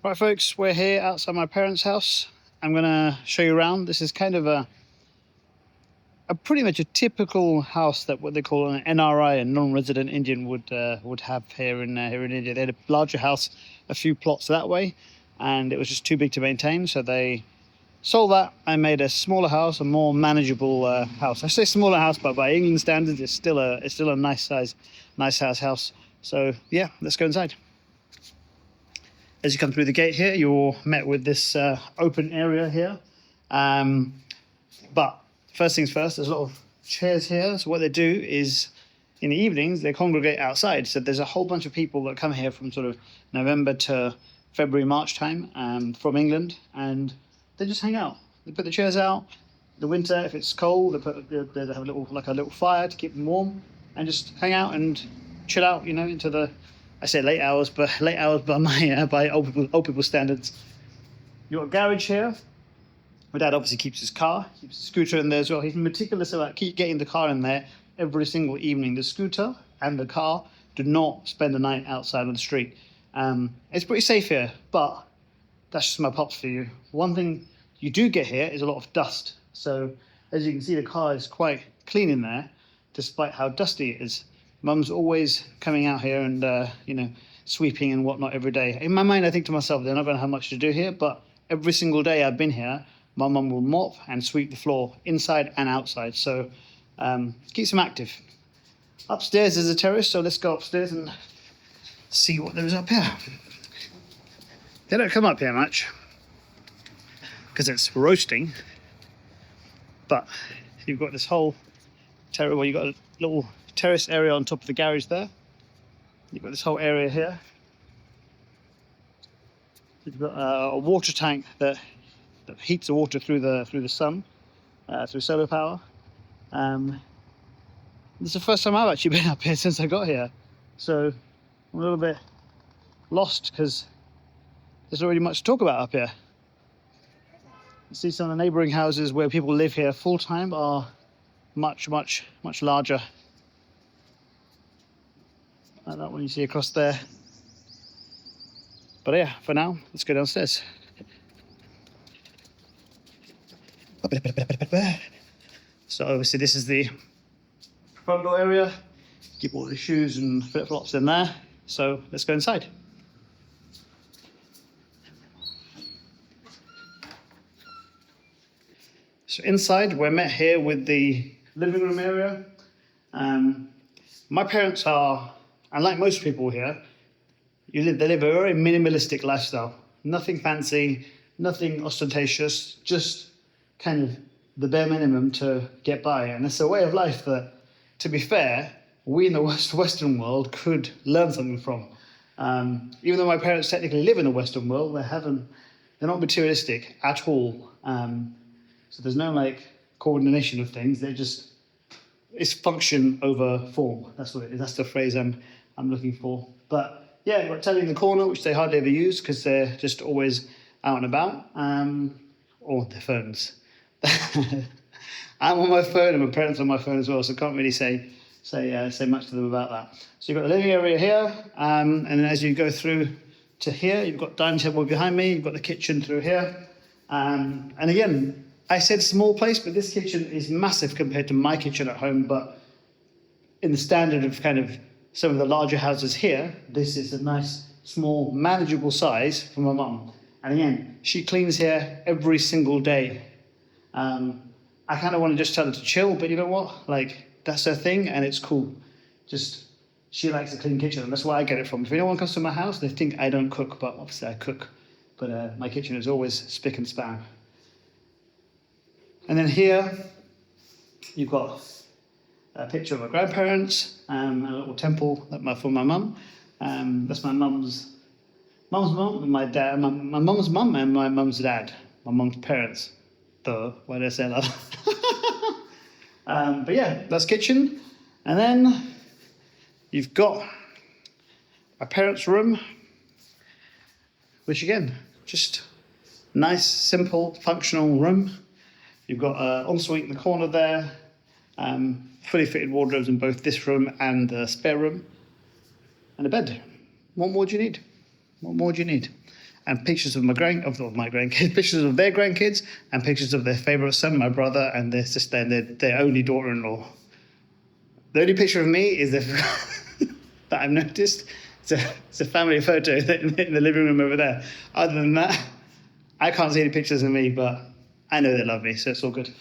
Right, folks, we're here outside my parents' house. I'm going to show you around. This is kind of a pretty much a typical house that what they call an NRI, a non-resident Indian, would have here in India. They had a larger house, a few plots that way, and it was just too big to maintain, so they sold that and made a smaller house, a more manageable house. I say smaller house, but by England standards, it's still a nice size, nice house. So yeah, let's go inside. As you come through the gate here, you're met with this open area here. But first things first, there's a lot of chairs here. So what they do is, in the evenings, they congregate outside. So there's a whole bunch of people that come here from sort of November to February, March time from England, and they just hang out. They put the chairs out. The winter, if it's cold, they have a little fire to keep them warm, and just hang out and chill out, into the, I say late hours, but late hours by by old people standards. You've got a garage here. My dad obviously keeps his car, keeps his scooter in there as well. He's meticulous about keep getting the car in there every single evening. The scooter and the car do not spend the night outside on the street. It's pretty safe here, but that's just my pops for you. One thing you do get here is a lot of dust. So as you can see, the car is quite clean in there, despite how dusty it is. Mum's always coming out here and, sweeping and whatnot every day. In my mind, I think to myself, they're not going to have much to do here, but every single day I've been here, my mum will mop and sweep the floor inside and outside. So keeps them active. Upstairs is a terrace, so let's go upstairs and see what there is up here. They don't come up here much because it's roasting, but you've got this whole terrace where you've got a little terrace area on top of the garage there. You've got this whole area here. You've got a water tank that heats the water through the sun, through solar power. This is the first time I've actually been up here since I got here, so I'm a little bit lost because there's not really much to talk about up here. You see some of the neighbouring houses where people live here full time are much larger. Like that one you see across there. But yeah, for now, let's go downstairs. So obviously this is the front door area. Keep all the shoes and flip-flops in there. So let's go inside. So inside, we're met here with the living room area. My parents are, and like most people here, they live a very minimalistic lifestyle. Nothing fancy, nothing ostentatious, just kind of the bare minimum to get by. And it's a way of life that, to be fair, we in the Western world could learn something from. Even though my parents technically live in the Western world, they're not materialistic at all. So there's no coordination of things. It's function over form. That's what it is. That's the phrase I'm looking for. But yeah, got telly in the corner, which they hardly ever use because they're just always out and about, or their phones. I'm on my phone and my parents are on my phone as well, so I can't really say much to them about that. So you've got the living area here, and then as you go through to here, you've got dining table behind me, you've got the kitchen through here, and again, I said small place, but this kitchen is massive compared to my kitchen at home, but in the standard of kind of some of the larger houses here, this is a nice, small, manageable size for my mum. And again, she cleans here every single day. I kind of want to just tell her to chill, but you know what? That's her thing, and it's cool. She likes a clean kitchen, and that's where I get it from. If anyone comes to my house, they think I don't cook, but obviously I cook. But my kitchen is always spick and span. And then here, you've got a picture of my grandparents, and a little temple for my mum. That's my mum's mum, and my dad, my mum's mum, and my mum's dad, my mum's parents. Why did I say that? But yeah, that's kitchen. And then you've got my parents' room, which again, just nice, simple, functional room. You've got an ensuite in the corner there, fully fitted wardrobes in both this room and the spare room, and a bed. What more do you need? What more do you need? and pictures of my grandkids, pictures of their grandkids, and pictures of their favourite son, my brother, and their sister, and their only daughter-in-law. The only picture of me is that I've noticed. It's a family photo in the living room over there. Other than that, I can't see any pictures of me, but I know they love me, so it's all good.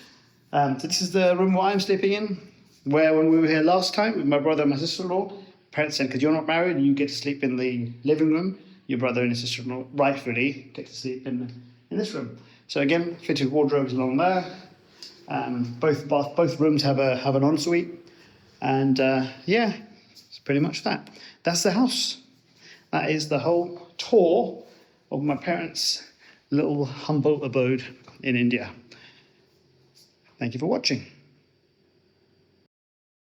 So this is the room where I'm sleeping in, where when we were here last time with my brother and my sister-in-law, parents said, because you're not married, you get to sleep in the living room. Your brother and your sister-in-law rightfully get to sleep in this room. So again, fitted wardrobes along there. Both rooms have an ensuite. And yeah, it's pretty much that. That's the house. That is the whole tour of my parents' little humble abode in India. Thank you for watching.